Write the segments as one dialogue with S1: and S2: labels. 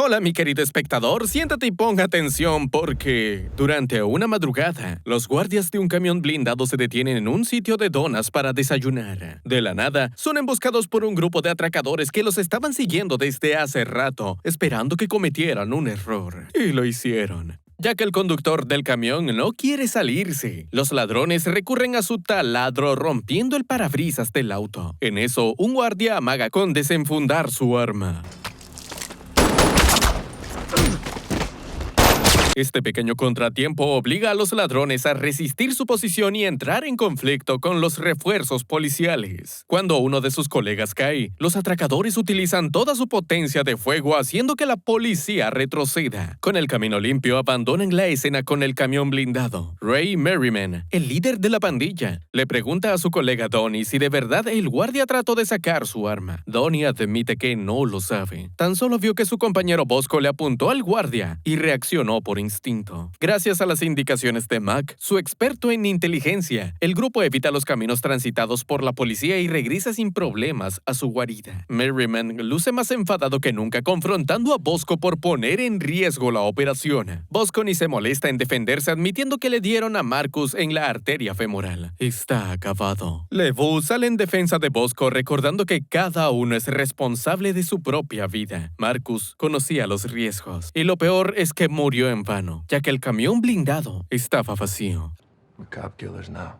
S1: Hola, mi querido espectador, siéntate y ponga atención porque durante una madrugada, los guardias de un camión blindado se detienen en un sitio de donas para desayunar. De la nada, son emboscados por un grupo de atracadores que los estaban siguiendo desde hace rato, esperando que cometieran un error. Y lo hicieron. Ya que el conductor del camión no quiere salirse, los ladrones recurren a su taladro rompiendo el parabrisas del auto. En eso, un guardia amaga con desenfundar su arma. Este pequeño contratiempo obliga a los ladrones a resistir su posición y entrar en conflicto con los refuerzos policiales. Cuando uno de sus colegas cae, los atracadores utilizan toda su potencia de fuego haciendo que la policía retroceda. Con el camino limpio, abandonan la escena con el camión blindado. Ray Merriman, el líder de la pandilla, le pregunta a su colega Donnie si de verdad el guardia trató de sacar su arma. Donnie admite que no lo sabe. Tan solo vio que su compañero Bosco le apuntó al guardia y reaccionó por instinto. Gracias a las indicaciones de Mac, su experto en inteligencia, el grupo evita los caminos transitados por la policía y regresa sin problemas a su guarida. Merriman luce más enfadado que nunca confrontando a Bosco por poner en riesgo la operación. Bosco ni se molesta en defenderse admitiendo que le dieron a Marcus en la arteria femoral. Está acabado. Levu sale en defensa de Bosco recordando que cada uno es responsable de su propia vida. Marcus conocía los riesgos y lo peor es que murió en vano, ya que el camión blindado estaba vacío.
S2: We're cop killers now.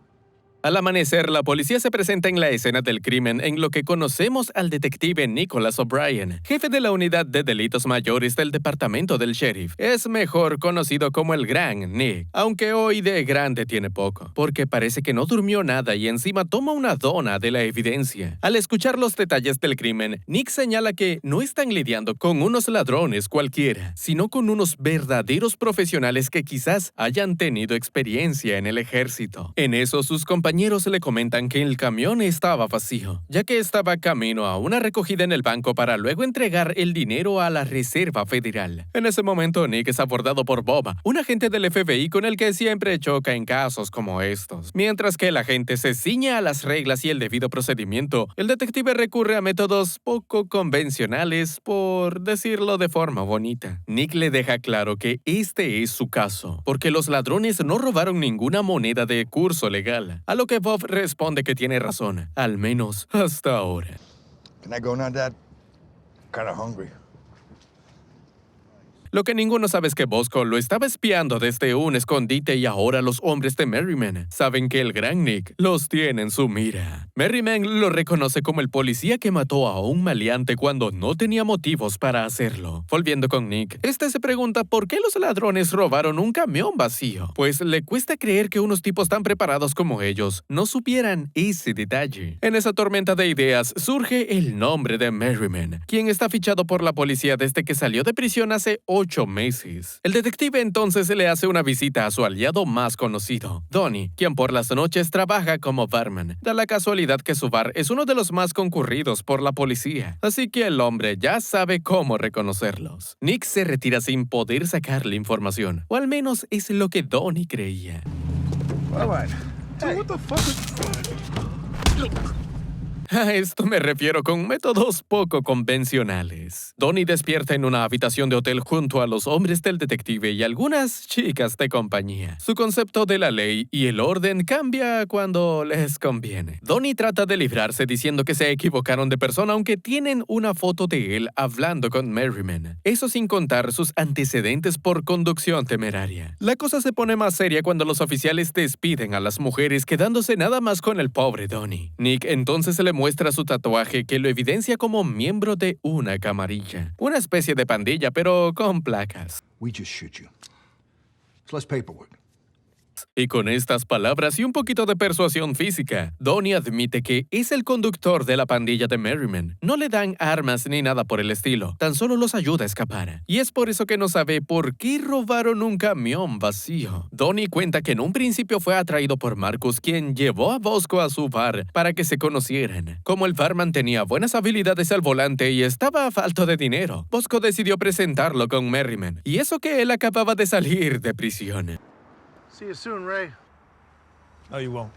S1: Al amanecer, la policía se presenta en la escena del crimen en lo que conocemos al detective Nicholas O'Brien, jefe de la unidad de delitos mayores del departamento del sheriff. Es mejor conocido como el Gran Nick, aunque hoy de grande tiene poco, porque parece que no durmió nada y encima toma una dona de la evidencia. Al escuchar los detalles del crimen, Nick señala que no están lidiando con unos ladrones cualquiera, sino con unos verdaderos profesionales que quizás hayan tenido experiencia en el ejército. En eso, sus compañeros le comentan que el camión estaba vacío, ya que estaba camino a una recogida en el banco para luego entregar el dinero a la Reserva Federal. En ese momento, Nick es abordado por Bob, un agente del FBI con el que siempre choca en casos como estos. Mientras que el agente se ciñe a las reglas y el debido procedimiento, el detective recurre a métodos poco convencionales, por decirlo de forma bonita. Nick le deja claro que este es su caso, porque los ladrones no robaron ninguna moneda de curso legal, a lo que Bob responde que tiene razón, al menos hasta ahora.
S2: Can I go now, Dad? Kinda hungry.
S1: Lo que ninguno sabe es que Bosco lo estaba espiando desde un escondite y ahora los hombres de Merriman saben que el Gran Nick los tiene en su mira. Merriman lo reconoce como el policía que mató a un maleante cuando no tenía motivos para hacerlo. Volviendo con Nick, este se pregunta por qué los ladrones robaron un camión vacío, pues le cuesta creer que unos tipos tan preparados como ellos no supieran ese detalle. En esa tormenta de ideas surge el nombre de Merriman, quien está fichado por la policía desde que salió de prisión hace 8 meses. El detective entonces le hace una visita a su aliado más conocido, Donnie, quien por las noches trabaja como barman. Da la casualidad que su bar es uno de los más concurridos por la policía, así que el hombre ya sabe cómo reconocerlos. Nick se retira sin poder sacarle información, o al menos es lo que Donnie creía.
S2: All right. Dude, what the fuck is...
S1: A esto me refiero con métodos poco convencionales. Donnie despierta en una habitación de hotel junto a los hombres del detective y algunas chicas de compañía. Su concepto de la ley y el orden cambia cuando les conviene. Donnie trata de librarse diciendo que se equivocaron de persona aunque tienen una foto de él hablando con Merriman. Eso sin contar sus antecedentes por conducción temeraria. La cosa se pone más seria cuando los oficiales despiden a las mujeres quedándose nada más con el pobre Donnie. Nick entonces se le muestra su tatuaje que lo evidencia como miembro de una camarilla. Una especie de pandilla, pero con placas.
S2: We just shoot you. It's less paperwork.
S1: Y con estas palabras y un poquito de persuasión física, Donnie admite que es el conductor de la pandilla de Merriman. No le dan armas ni nada por el estilo, tan solo los ayuda a escapar. Y es por eso que no sabe por qué robaron un camión vacío. Donnie cuenta que en un principio fue atraído por Marcus, quien llevó a Bosco a su bar para que se conocieran. Como el barman tenía buenas habilidades al volante y estaba falto de dinero, Bosco decidió presentarlo con Merriman. Y eso que él acababa de salir de prisión.
S2: See you soon, Ray. No, you won't.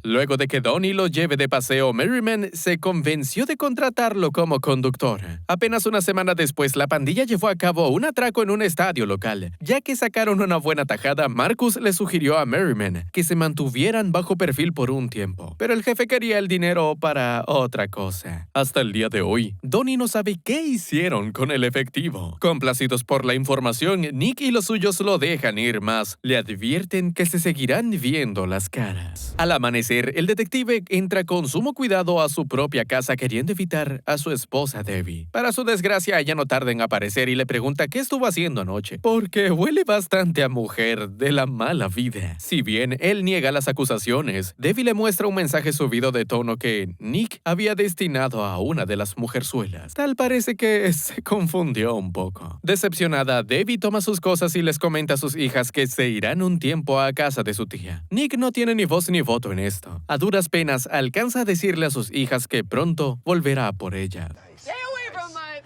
S1: Luego de que Donnie lo lleve de paseo, Merriman se convenció de contratarlo como conductor. Apenas una semana después, la pandilla llevó a cabo un atraco en un estadio local. Ya que sacaron una buena tajada, Marcus le sugirió a Merriman que se mantuvieran bajo perfil por un tiempo. Pero el jefe quería el dinero para otra cosa. Hasta el día de hoy, Donnie no sabe qué hicieron con el efectivo. Complacidos por la información, Nick y los suyos lo dejan ir, más le advierten que se seguirán viendo las caras. Al amanecer, el detective entra con sumo cuidado a su propia casa queriendo evitar a su esposa Debbie. Para su desgracia, ella no tarda en aparecer y le pregunta qué estuvo haciendo anoche, porque huele bastante a mujer de la mala vida. Si bien él niega las acusaciones, Debbie le muestra un mensaje subido de tono que Nick había destinado a una de las mujerzuelas. Tal parece que se confundió un poco. Decepcionada, Debbie toma sus cosas y les comenta a sus hijas que se irán un tiempo a casa de su tía. Nick no tiene ni voz ni voto en esto. A duras penas, alcanza a decirle a sus hijas que pronto volverá por ella.
S3: Stay away from my...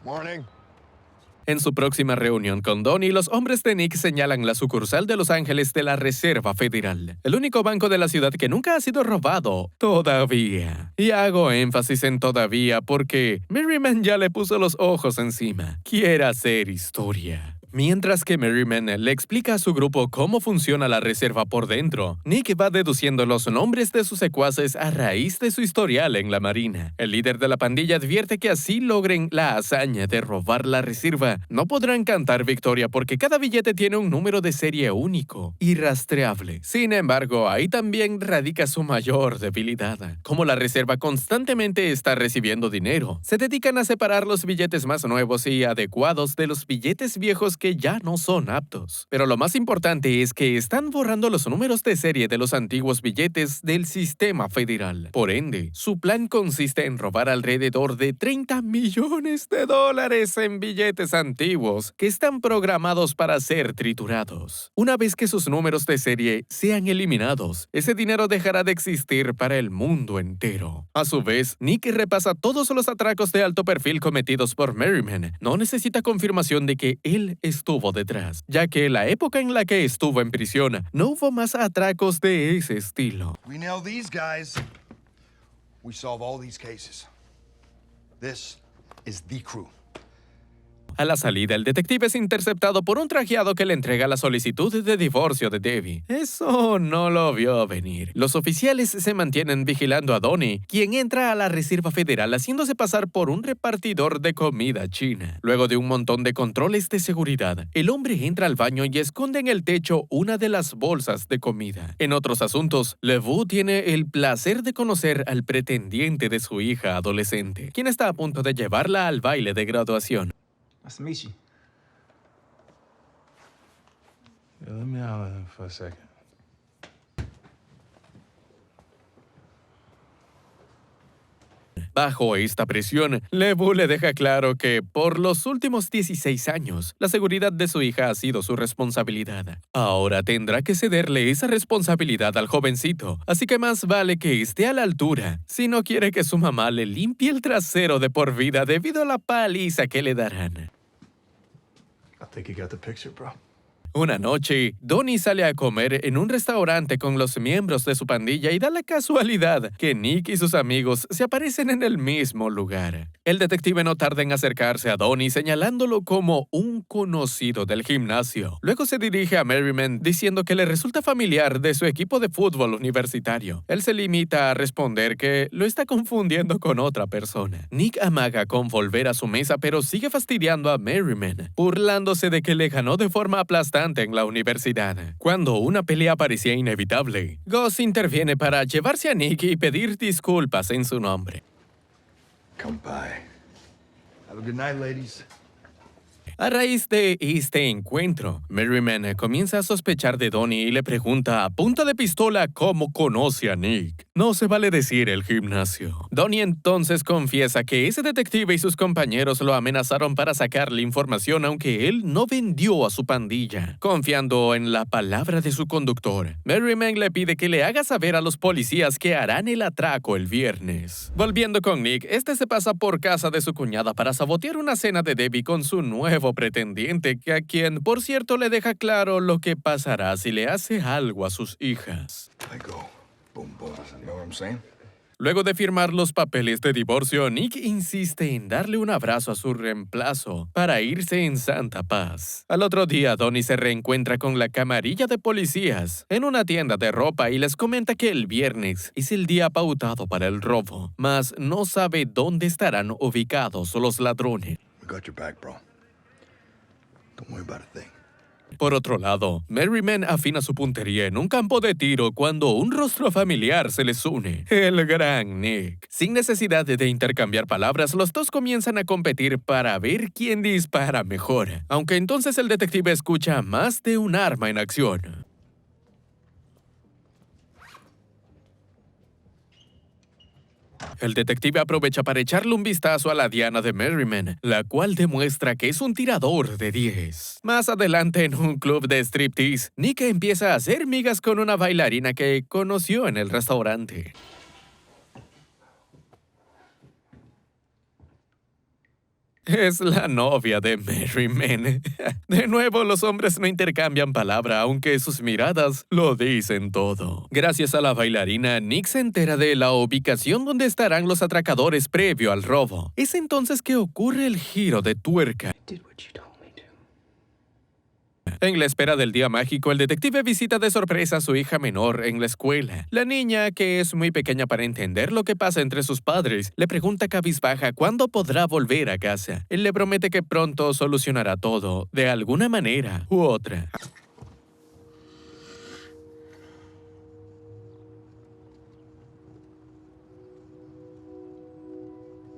S2: Morning.
S1: En su próxima reunión con Donnie, los hombres de Nick señalan la sucursal de Los Ángeles de la Reserva Federal, el único banco de la ciudad que nunca ha sido robado, todavía. Y hago énfasis en todavía porque Merriman ya le puso los ojos encima. Quiere hacer historia. Mientras que Merriman le explica a su grupo cómo funciona la reserva por dentro, Nick va deduciendo los nombres de sus secuaces a raíz de su historial en la Marina. El líder de la pandilla advierte que así logren la hazaña de robar la reserva, no podrán cantar victoria porque cada billete tiene un número de serie único y rastreable. Sin embargo, ahí también radica su mayor debilidad. Como la reserva constantemente está recibiendo dinero, se dedican a separar los billetes más nuevos y adecuados de los billetes viejos que ya no son aptos. Pero lo más importante es que están borrando los números de serie de los antiguos billetes del sistema federal. Por ende, su plan consiste en robar alrededor de $30 millones en billetes antiguos que están programados para ser triturados. Una vez que sus números de serie sean eliminados, ese dinero dejará de existir para el mundo entero. A su vez, Nick repasa todos los atracos de alto perfil cometidos por Merriman. No necesita confirmación de que él estuvo detrás, ya que en la época en la que estuvo en prisión no hubo más atracos de ese estilo.
S2: We nail these guys, we solve all these cases. This is the crew.
S1: A la salida, el detective es interceptado por un trajeado que le entrega la solicitud de divorcio de Debbie. Eso no lo vio venir. Los oficiales se mantienen vigilando a Donnie, quien entra a la Reserva Federal haciéndose pasar por un repartidor de comida china. Luego de un montón de controles de seguridad, el hombre entra al baño y esconde en el techo una de las bolsas de comida. En otros asuntos, LeVou tiene el placer de conocer al pretendiente de su hija adolescente, quien está a punto de llevarla al baile de graduación.
S4: Nice to meet you. Yeah, let me holler at him for a second.
S1: Bajo esta presión, LeVou le deja claro que por los últimos 16 años, la seguridad de su hija ha sido su responsabilidad. Ahora tendrá que cederle esa responsabilidad al jovencito, así que más vale que esté a la altura si no quiere que su mamá le limpie el trasero de por vida debido a la paliza que le darán.
S2: I think you got the picture, bro.
S1: Una noche, Donnie sale a comer en un restaurante con los miembros de su pandilla y da la casualidad que Nick y sus amigos se aparecen en el mismo lugar. El detective no tarda en acercarse a Donnie señalándolo como un conocido del gimnasio. Luego se dirige a Merriman diciendo que le resulta familiar de su equipo de fútbol universitario. Él se limita a responder que lo está confundiendo con otra persona. Nick amaga con volver a su mesa pero sigue fastidiando a Merriman, burlándose de que le ganó de forma aplastante en la universidad. Cuando una pelea parecía inevitable, Gus interviene para llevarse a Nick y pedir disculpas en su nombre.
S2: Come by. Have a good night, ladies.
S1: A raíz de este encuentro, Merriman comienza a sospechar de Donnie y le pregunta a punta de pistola cómo conoce a Nick. No se vale decir el gimnasio. Donnie entonces confiesa que ese detective y sus compañeros lo amenazaron para sacarle información aunque él no vendió a su pandilla. Confiando en la palabra de su conductor, Merriman le pide que le haga saber a los policías que harán el atraco el viernes. Volviendo con Nick, este se pasa por casa de su cuñada para sabotear una cena de Debbie con su nuevo nuevo pretendiente, que a quien, por cierto, le deja claro lo que pasará si le hace algo a sus hijas.
S2: I go. Boom, boom. You know what I'm saying?
S1: Luego de firmar los papeles de divorcio, Nick insiste en darle un abrazo a su reemplazo para irse en santa paz. Al otro día, Donnie se reencuentra con la camarilla de policías en una tienda de ropa y les comenta que el viernes es el día pautado para el robo, mas no sabe dónde estarán ubicados los ladrones.
S2: We got your back, bro. Don't worry about a thing.
S1: Por otro lado, Merriman afina su puntería en un campo de tiro cuando un rostro familiar se les une, el gran Nick. Sin necesidad de intercambiar palabras, los dos comienzan a competir para ver quién dispara mejor, aunque entonces el detective escucha más de un arma en acción. El detective aprovecha para echarle un vistazo a la diana de Merriman, la cual demuestra que es un tirador de 10. Más adelante, en un club de striptease, Nick empieza a hacer migas con una bailarina que conoció en el restaurante. Es la novia de Merriman. De nuevo, los hombres no intercambian palabra, aunque sus miradas lo dicen todo. Gracias a la bailarina, Nick se entera de la ubicación donde estarán los atracadores previo al robo. Es entonces que ocurre el giro de tuerca. En la espera del día mágico, el detective visita de sorpresa a su hija menor en la escuela. La niña, que es muy pequeña para entender lo que pasa entre sus padres, le pregunta cabizbaja cuándo podrá volver a casa. Él le promete que pronto solucionará todo, de alguna manera u otra.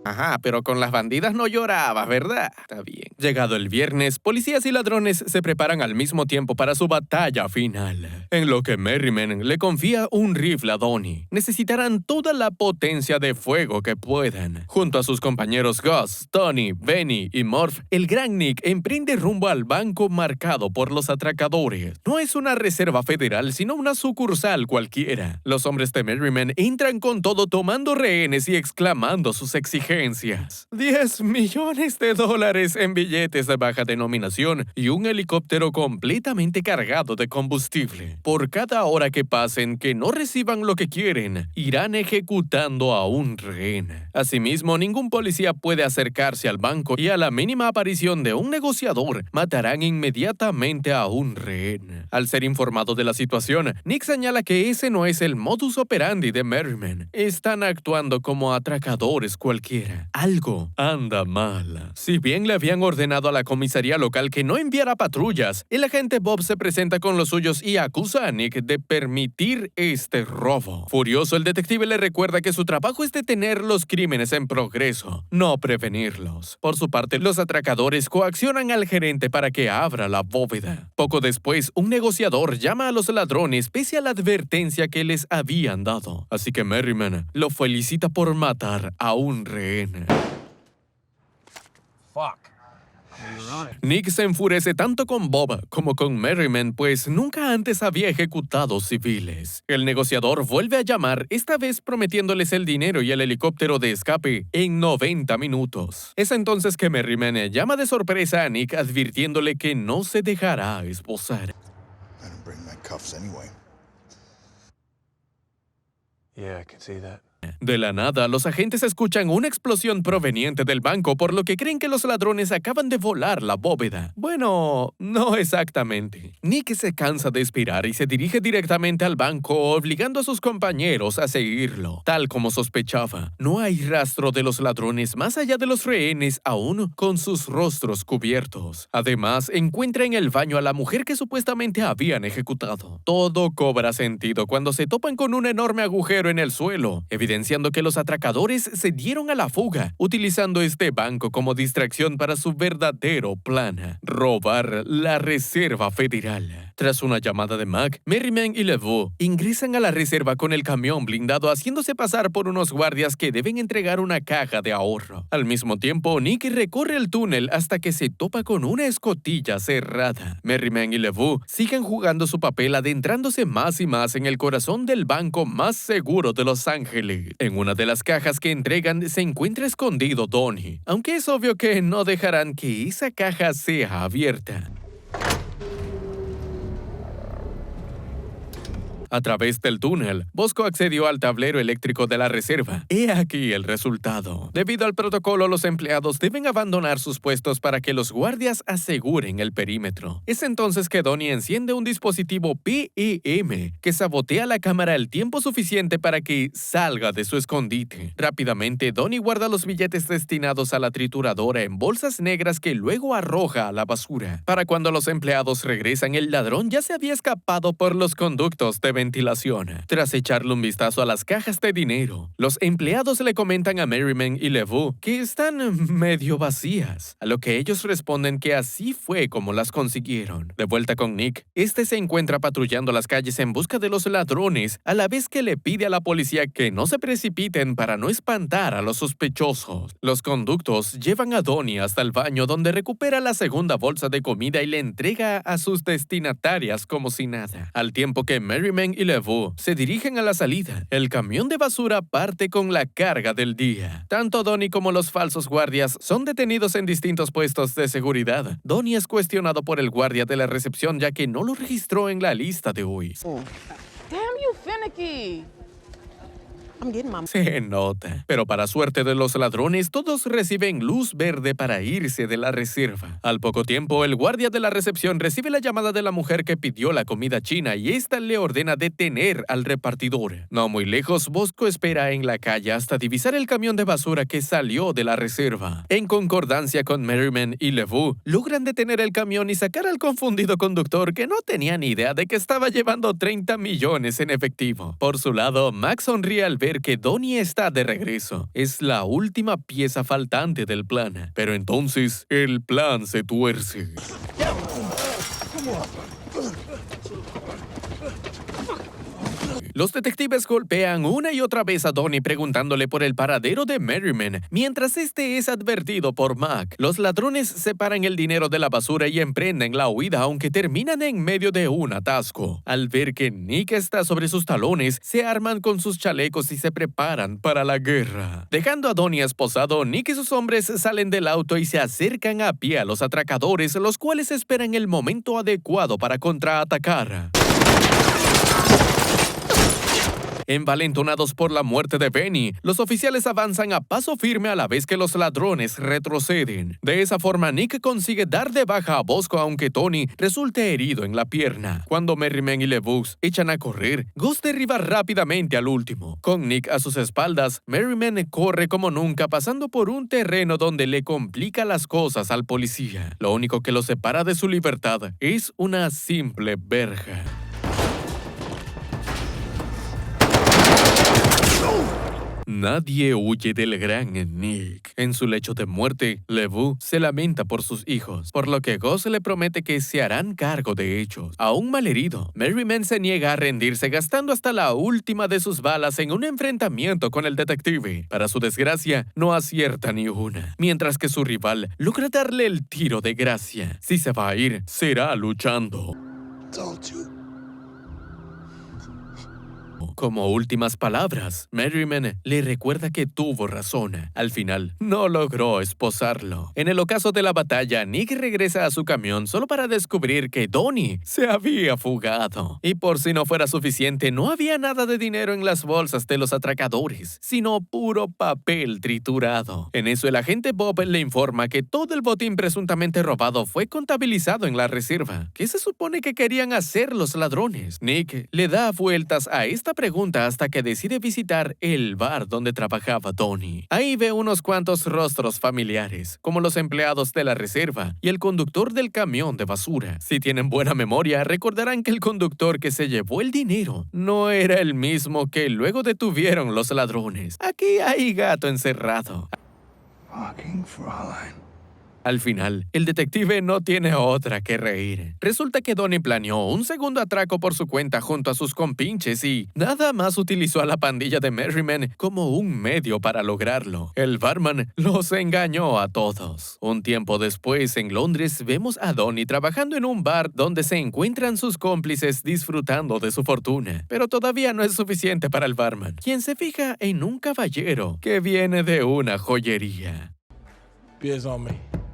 S1: Ajá, pero con las bandidas no lloraba, ¿verdad? Está bien. Llegado el viernes, policías y ladrones se preparan al mismo tiempo para su batalla final. En lo que Merriman le confía un rifle a Donnie, necesitarán toda la potencia de fuego que puedan. Junto a sus compañeros Gus, Tony, Benny y Murph, el gran Nick emprende rumbo al banco marcado por los atracadores. No es una reserva federal, sino una sucursal cualquiera. Los hombres de Merriman entran con todo tomando rehenes y exclamando sus exigencias. $10 millones en billetes de baja denominación y un helicóptero completamente cargado de combustible. Por cada hora que pasen que no reciban lo que quieren, irán ejecutando a un rehén. Asimismo, ningún policía puede acercarse al banco y a la mínima aparición de un negociador, matarán inmediatamente a un rehén. Al ser informado de la situación, Nick señala que ese no es el modus operandi de Merriman. Están actuando como atracadores cualquiera. Algo anda mal. Si bien le habían ordenado a la comisaría local que no enviara patrullas, el agente Bob se presenta con los suyos y acusa a Nick de permitir este robo. Furioso, el detective le recuerda que su trabajo es detener los crímenes en progreso, no prevenirlos. Por su parte, los atracadores coaccionan al gerente para que abra la bóveda. Poco después, un negociador llama a los ladrones pese a la advertencia que les habían dado. Así que Merriman lo felicita por matar a un rehén.
S4: Fuck.
S1: Nick se enfurece tanto con Bob como con Merriman, pues nunca antes había ejecutado civiles. El negociador vuelve a llamar, esta vez prometiéndoles el dinero y el helicóptero de escape en 90 minutos. Es entonces que Merriman llama de sorpresa a Nick advirtiéndole que no se dejará esposar.
S2: I didn't bring my cuffs anyway.
S4: Yeah, I can see that.
S1: De la nada, los agentes escuchan una explosión proveniente del banco, por lo que creen que los ladrones acaban de volar la bóveda. Bueno, no exactamente. Nick se cansa de esperar y se dirige directamente al banco, obligando a sus compañeros a seguirlo. Tal como sospechaba, no hay rastro de los ladrones más allá de los rehenes, aún con sus rostros cubiertos. Además, encuentra en el baño a la mujer que supuestamente habían ejecutado. Todo cobra sentido cuando se topan con un enorme agujero en el suelo, evidenciando que los atracadores se dieron a la fuga, utilizando este banco como distracción para su verdadero plan: robar la Reserva Federal. Tras una llamada de Mac, Merriman y LeVoux ingresan a la reserva con el camión blindado haciéndose pasar por unos guardias que deben entregar una caja de ahorro. Al mismo tiempo, Nick recorre el túnel hasta que se topa con una escotilla cerrada. Merriman y LeVoux siguen jugando su papel adentrándose más y más en el corazón del banco más seguro de Los Ángeles. En una de las cajas que entregan se encuentra escondido Donnie, aunque es obvio que no dejarán que esa caja sea abierta. A través del túnel, Bosco accedió al tablero eléctrico de la reserva. He aquí el resultado. Debido al protocolo, los empleados deben abandonar sus puestos para que los guardias aseguren el perímetro. Es entonces que Donnie enciende un dispositivo PEM que sabotea la cámara el tiempo suficiente para que salga de su escondite. Rápidamente, Donnie guarda los billetes destinados a la trituradora en bolsas negras que luego arroja a la basura. Para cuando los empleados regresan, el ladrón ya se había escapado por los conductos de ventilación. Tras echarle un vistazo a las cajas de dinero, los empleados le comentan a Merriman y LeVoux que están medio vacías, a lo que ellos responden que así fue como las consiguieron. De vuelta con Nick, este se encuentra patrullando las calles en busca de los ladrones, a la vez que le pide a la policía que no se precipiten para no espantar a los sospechosos. Los conductos llevan a Donnie hasta el baño, donde recupera la segunda bolsa de comida y le entrega a sus destinatarias como si nada. Al tiempo que Merriman y LeVoux se dirigen a la salida, el camión de basura parte con la carga del día. Tanto Donnie como los falsos guardias son detenidos en distintos puestos de seguridad. Donnie es cuestionado por el guardia de la recepción ya que no lo registró en la lista de hoy.
S3: Damn you, finicky. I'm getting my...
S1: Se nota. Pero para suerte de los ladrones, todos reciben luz verde para irse de la reserva. Al poco tiempo, el guardia de la recepción recibe la llamada de la mujer que pidió la comida china y esta le ordena detener al repartidor. No muy lejos, Bosco espera en la calle hasta divisar el camión de basura que salió de la reserva. En concordancia con Merriman y LeVoux, logran detener el camión y sacar al confundido conductor que no tenía ni idea de que estaba llevando 30 millones en efectivo. Por su lado, Max sonríe al ver que Donnie está de regreso. Es la última pieza faltante del plan. Pero entonces, el plan se tuerce. Los detectives golpean una y otra vez a Donnie preguntándole por el paradero de Merriman, mientras este es advertido por Mac. Los ladrones separan el dinero de la basura y emprenden la huida, aunque terminan en medio de un atasco. Al ver que Nick está sobre sus talones, se arman con sus chalecos y se preparan para la guerra. Dejando a Donnie esposado, Nick y sus hombres salen del auto y se acercan a pie a los atracadores, los cuales esperan el momento adecuado para contraatacar. Envalentonados por la muerte de Benny, los oficiales avanzan a paso firme a la vez que los ladrones retroceden. De esa forma, Nick consigue dar de baja a Bosco, aunque Tony resulte herido en la pierna. Cuando Merriman y LeVoux echan a correr, Gus derriba rápidamente al último. Con Nick a sus espaldas, Merriman corre como nunca, pasando por un terreno donde le complica las cosas al policía. Lo único que lo separa de su libertad es una simple verja. Nadie huye del gran Nick. En su lecho de muerte, LeVoux se lamenta por sus hijos, por lo que Gus le promete que se harán cargo de ellos. Aún malherido, Merriman se niega a rendirse, gastando hasta la última de sus balas en un enfrentamiento con el detective. Para su desgracia, no acierta ni una, mientras que su rival logra darle el tiro de gracia. Si se va a ir, será luchando.
S2: Told you.
S1: Como últimas palabras, Merriman le recuerda que tuvo razón. Al final, no logró esposarlo. En el ocaso de la batalla, Nick regresa a su camión solo para descubrir que Donnie se había fugado. Y por si no fuera suficiente, no había nada de dinero en las bolsas de los atracadores, sino puro papel triturado. En eso, el agente Bob le informa que todo el botín presuntamente robado fue contabilizado en la reserva. ¿Qué se supone que querían hacer los ladrones? Nick le da vueltas a esta pregunta hasta que decide visitar el bar donde trabajaba Donnie. Ahí ve unos cuantos rostros familiares, como los empleados de la reserva y el conductor del camión de basura. Si tienen buena memoria, recordarán que el conductor que se llevó el dinero no era el mismo que luego detuvieron los ladrones. Aquí hay gato encerrado.
S2: Fucking Fräulein.
S1: Al final, el detective no tiene otra que reír. Resulta que Donnie planeó un segundo atraco por su cuenta junto a sus compinches y nada más utilizó a la pandilla de Merriman como un medio para lograrlo. El barman los engañó a todos. Un tiempo después, en Londres, vemos a Donnie trabajando en un bar donde se encuentran sus cómplices disfrutando de su fortuna. Pero todavía no es suficiente para el barman, quien se fija en un caballero que viene de una joyería.
S4: Beer's on me.